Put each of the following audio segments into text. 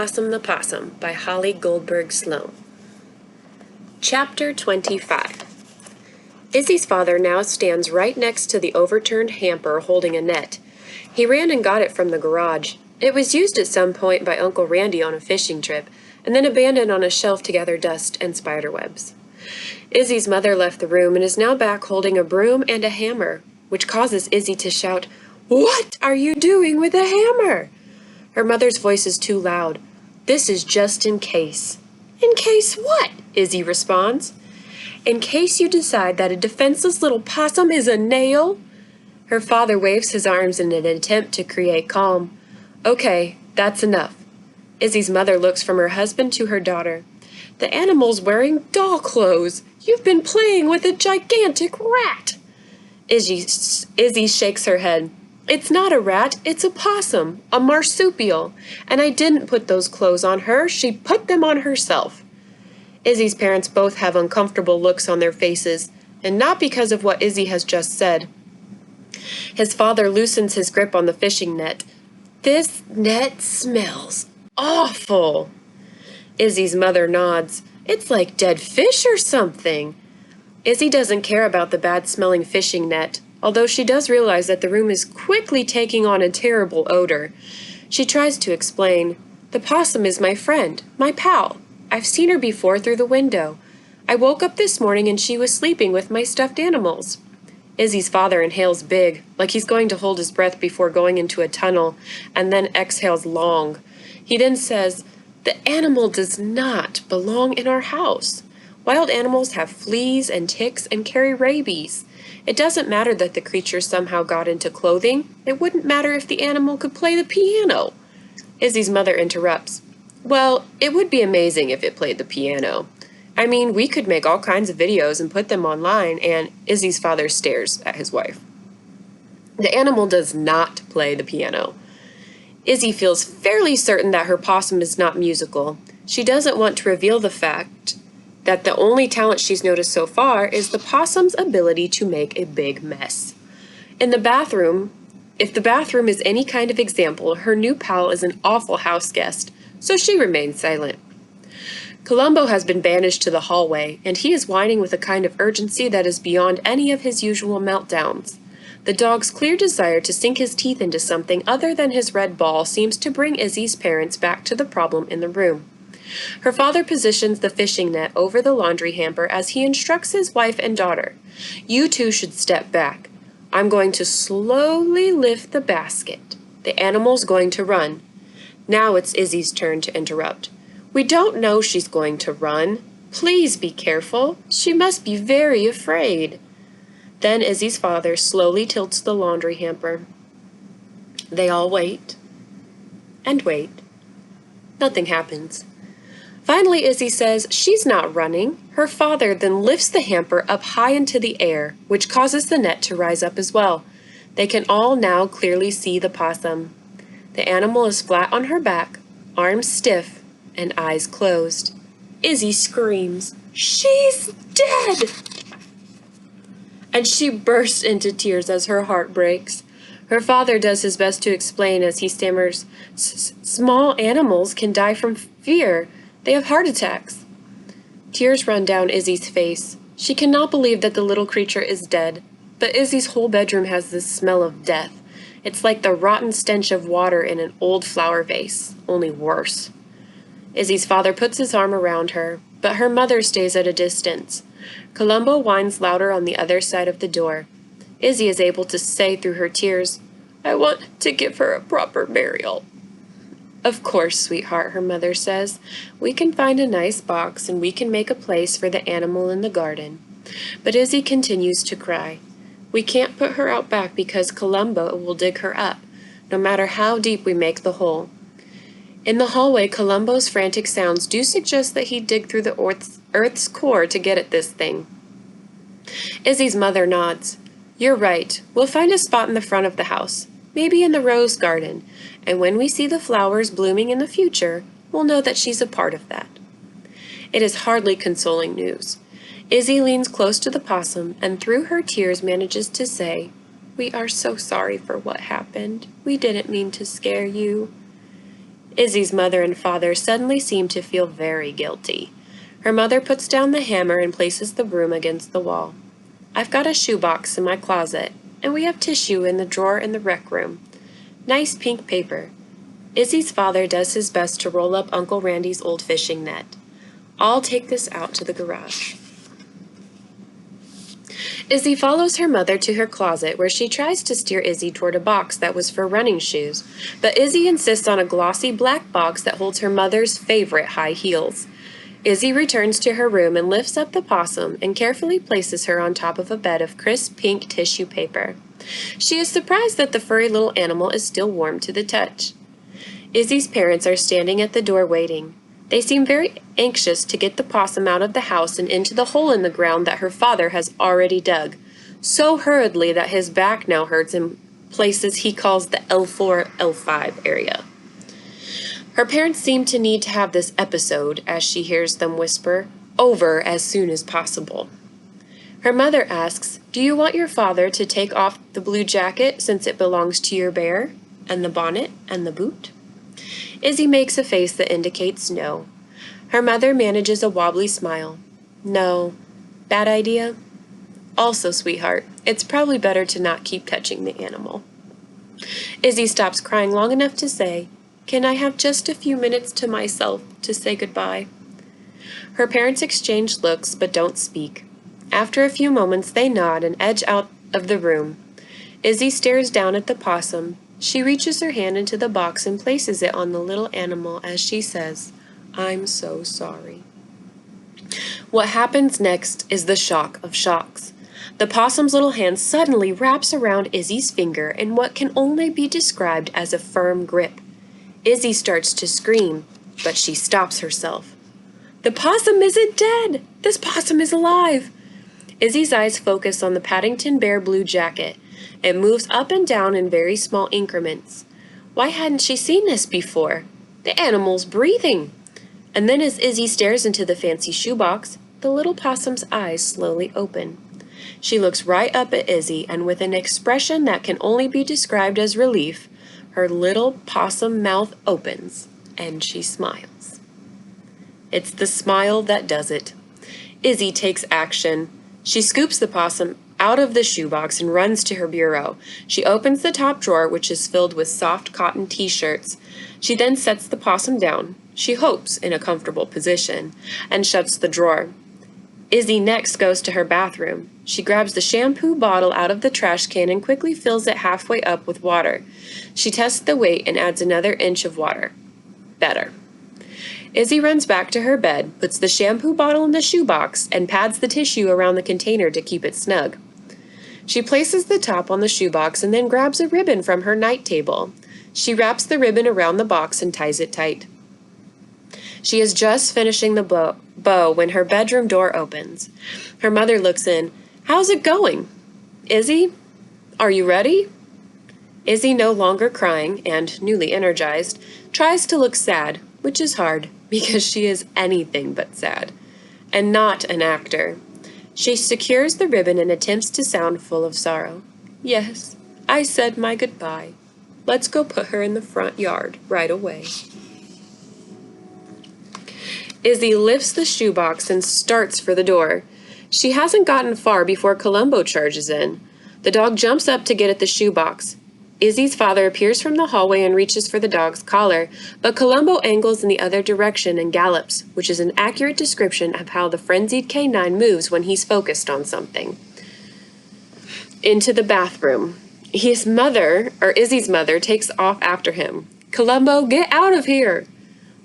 Appleblossom the Possum by Holly Goldberg Sloan. Chapter 25. Izzy's father now stands right next to the overturned hamper holding a net. He ran and got it from the garage. It was used at some point by Uncle Randy on a fishing trip, and then abandoned on a shelf to gather dust and spiderwebs. Izzy's mother left the room and is now back holding a broom and a hammer, which causes Izzy to shout, "What are you doing with a hammer?" Her mother's voice is too loud. "This is just in case." "In case what?" Izzy responds. "In case you decide that a defenseless little possum is a nail." Her father waves his arms in an attempt to create calm. "Okay, that's enough." Izzy's mother looks from her husband to her daughter. "The animal's wearing doll clothes. You've been playing with a gigantic rat." Izzy shakes her head. "It's not a rat, it's a possum, a marsupial, and I didn't put those clothes on her, she put them on herself." Izzy's parents both have uncomfortable looks on their faces, and not because of what Izzy has just said. His father loosens his grip on the fishing net. "This net smells awful." Izzy's mother nods. "It's like dead fish or something." Izzy doesn't care about the bad-smelling fishing net, although she does realize that the room is quickly taking on a terrible odor. She tries to explain. "The possum is my friend, my pal. I've seen her before through the window. I woke up this morning and she was sleeping with my stuffed animals." Izzy's father inhales big, like he's going to hold his breath before going into a tunnel, and then exhales long. He then says, "The animal does not belong in our house. Wild animals have fleas and ticks and carry rabies. It doesn't matter that the creature somehow got into clothing. It wouldn't matter if the animal could play the piano." Izzy's mother interrupts. "Well, it would be amazing if it played the piano. I mean, we could make all kinds of videos and put them online," and Izzy's father stares at his wife. "The animal does not play the piano." Izzy feels fairly certain that her possum is not musical. She doesn't want to reveal the fact that the only talent she's noticed so far is the possum's ability to make a big mess. In the bathroom, if the bathroom is any kind of example, her new pal is an awful house guest, so she remains silent. Columbo has been banished to the hallway, and he is whining with a kind of urgency that is beyond any of his usual meltdowns. The dog's clear desire to sink his teeth into something other than his red ball seems to bring Izzy's parents back to the problem in the room. Her father positions the fishing net over the laundry hamper as he instructs his wife and daughter. "You two should step back. I'm going to slowly lift the basket. The animal's going to run." Now it's Izzy's turn to interrupt. "We don't know she's going to run. Please be careful. She must be very afraid." Then Izzy's father slowly tilts the laundry hamper. They all wait and wait. Nothing happens. Finally, Izzy says she's not running. Her father then lifts the hamper up high into the air, which causes the net to rise up as well. They can all now clearly see the possum. The animal is flat on her back, arms stiff, and eyes closed. Izzy screams, "She's dead!" And she bursts into tears as her heart breaks. Her father does his best to explain as he stammers, "Small animals can die from fear. They have heart attacks." Tears run down Izzy's face. She cannot believe that the little creature is dead, but Izzy's whole bedroom has this smell of death. It's like the rotten stench of water in an old flower vase, only worse. Izzy's father puts his arm around her, but her mother stays at a distance. Columbo whines louder on the other side of the door. Izzy is able to say through her tears, "I want to give her a proper burial." "Of course, sweetheart," her mother says. "We can find a nice box and we can make a place for the animal in the garden." But Izzy continues to cry. "We can't put her out back because Columbo will dig her up, no matter how deep we make the hole." In the hallway, Columbo's frantic sounds do suggest that he'd dig through the earth's core to get at this thing. Izzy's mother nods. "You're right. We'll find a spot in the front of the house, maybe in the rose garden, and when we see the flowers blooming in the future, we'll know that she's a part of that." It is hardly consoling news. Izzy leans close to the possum and through her tears manages to say, "We are so sorry for what happened. We didn't mean to scare you." Izzy's mother and father suddenly seem to feel very guilty. Her mother puts down the hammer and places the broom against the wall. I've got a shoebox in my closet, and we have tissue in the drawer in the rec room. Nice pink paper. Izzy's father does his best to roll up Uncle Randy's old fishing net. I'll take this out to the garage. Izzy follows her mother to her closet, where she tries to steer Izzy toward a box that was for running shoes, but Izzy insists on a glossy black box that holds her mother's favorite high heels. Izzy returns to her room and lifts up the possum and carefully places her on top of a bed of crisp pink tissue paper. She is surprised that the furry little animal is still warm to the touch. Izzy's parents are standing at the door waiting. They seem very anxious to get the possum out of the house and into the hole in the ground that her father has already dug, so hurriedly that his back now hurts in places he calls the L4, L5 area. Her parents seem to need to have this episode, as she hears them whisper, over as soon as possible. Her mother asks, "Do you want your father to take off the blue jacket since it belongs to your bear, and the bonnet, and the boot?" Izzy makes a face that indicates no. Her mother manages a wobbly smile. "No. Bad idea?" "Also, sweetheart, it's probably better to not keep touching the animal." Izzy stops crying long enough to say, "Can I have just a few minutes to myself to say goodbye?" Her parents exchange looks but don't speak. After a few moments, they nod and edge out of the room. Izzy stares down at the possum. She reaches her hand into the box and places it on the little animal as she says, "I'm so sorry." What happens next is the shock of shocks. The possum's little hand suddenly wraps around Izzy's finger in what can only be described as a firm grip. Izzy starts to scream, but she stops herself. "The possum isn't dead! This possum is alive!" Izzy's eyes focus on the Paddington Bear blue jacket. It moves up and down in very small increments. Why hadn't she seen this before? The animal's breathing. And then as Izzy stares into the fancy shoebox, the little possum's eyes slowly open. She looks right up at Izzy, and with an expression that can only be described as relief, her little possum mouth opens, and she smiles. It's the smile that does it. Izzy takes action. She scoops the possum out of the shoebox and runs to her bureau. She opens the top drawer, which is filled with soft cotton t-shirts. She then sets the possum down, she hopes in a comfortable position, and shuts the drawer. Izzy next goes to her bathroom. She grabs the shampoo bottle out of the trash can and quickly fills it halfway up with water. She tests the weight and adds another inch of water. Better. Izzy runs back to her bed, puts the shampoo bottle in the shoebox, and pads the tissue around the container to keep it snug. She places the top on the shoebox and then grabs a ribbon from her night table. She wraps the ribbon around the box and ties it tight. She is just finishing the bow when her bedroom door opens. Her mother looks in. "How's it going?" "Izzy, are you ready?" Izzy, no longer crying and newly energized, tries to look sad, which is hard because she is anything but sad, and not an actor. She secures the ribbon and attempts to sound full of sorrow. "Yes, I said my goodbye. Let's go put her in the front yard right away." Izzy lifts the shoebox and starts for the door. She hasn't gotten far before Columbo charges in. The dog jumps up to get at the shoebox. Izzy's father appears from the hallway and reaches for the dog's collar, but Columbo angles in the other direction and gallops, which is an accurate description of how the frenzied canine moves when he's focused on something. Into the bathroom. Izzy's mother takes off after him. "Columbo, get out of here!"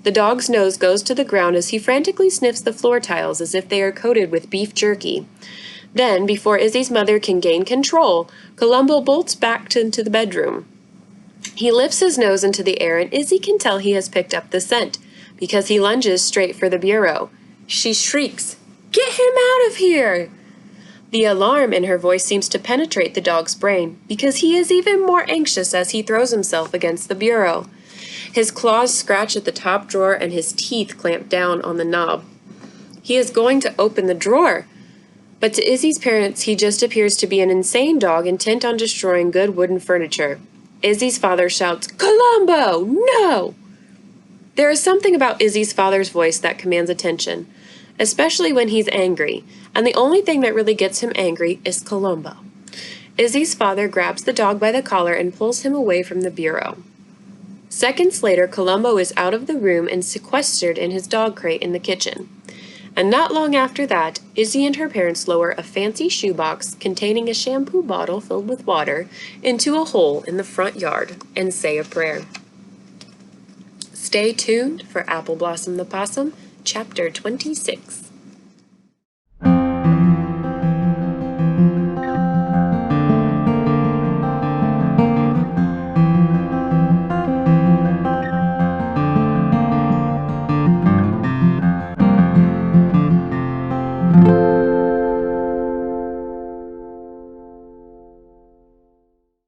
The dog's nose goes to the ground as he frantically sniffs the floor tiles as if they are coated with beef jerky. Then, before Izzy's mother can gain control, Columbo bolts back into the bedroom. He lifts his nose into the air, and Izzy can tell he has picked up the scent, because he lunges straight for the bureau. She shrieks, "Get him out of here!" The alarm in her voice seems to penetrate the dog's brain, because he is even more anxious as he throws himself against the bureau. His claws scratch at the top drawer and his teeth clamp down on the knob. He is going to open the drawer. But to Izzy's parents, he just appears to be an insane dog intent on destroying good wooden furniture. Izzy's father shouts, "Columbo, no!" There is something about Izzy's father's voice that commands attention, especially when he's angry, and the only thing that really gets him angry is Columbo. Izzy's father grabs the dog by the collar and pulls him away from the bureau. Seconds later, Columbo is out of the room and sequestered in his dog crate in the kitchen. And not long after that, Izzy and her parents lower a fancy shoebox containing a shampoo bottle filled with water into a hole in the front yard and say a prayer. Stay tuned for Appleblossom the Possum, Chapter 26.